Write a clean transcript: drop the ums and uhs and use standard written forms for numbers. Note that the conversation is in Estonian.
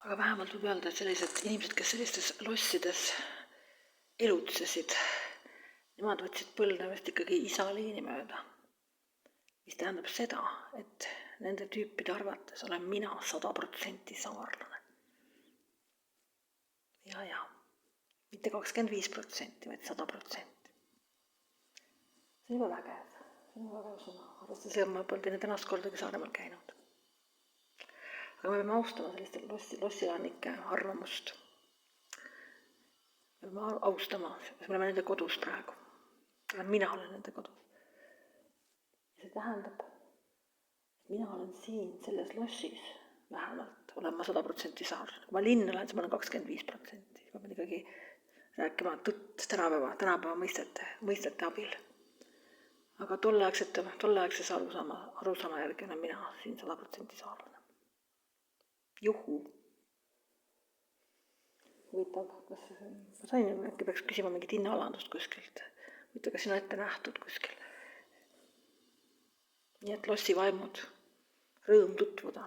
Aga vähemalt võib öelda, et sellised inimesed, kes sellistes lossides elutsesid, nemad võtsid põlvnemist ikkagi isa liini mööda. Mis tähendab seda, et nende tüüpide arvates olen mina 100% saarlane. Ja, mitte 25%, vaid 100%. See on juba vägev. See on väga sõna. Arvestades, et ma polnud enne tänast kordagi Saaremaal käinud. Aga me peame austama selliste lossilanike arvamust. Me peame austama, sest me oleme nende kodus praegu. Mina olen nende kodus. Ja see tähendab, et mina olen siin selles lossis vähemalt, olen ma 100% saarlane. Kui ma linn olen, siis ma olen 25%. Ma pean ikkagi rääkima tõtt tänapäeva mõistete abil. Aga tolleaegses arusaama järgi olen mina siin 100% saarlane. Juhu. Huvitav, kas ma sain, äkki peaks küsima mingit hinnaalandust kuskilt. Huvitav, kas siin on ette nähtud kuskil. Nii et lossi vaimud, rõõm tutvuda.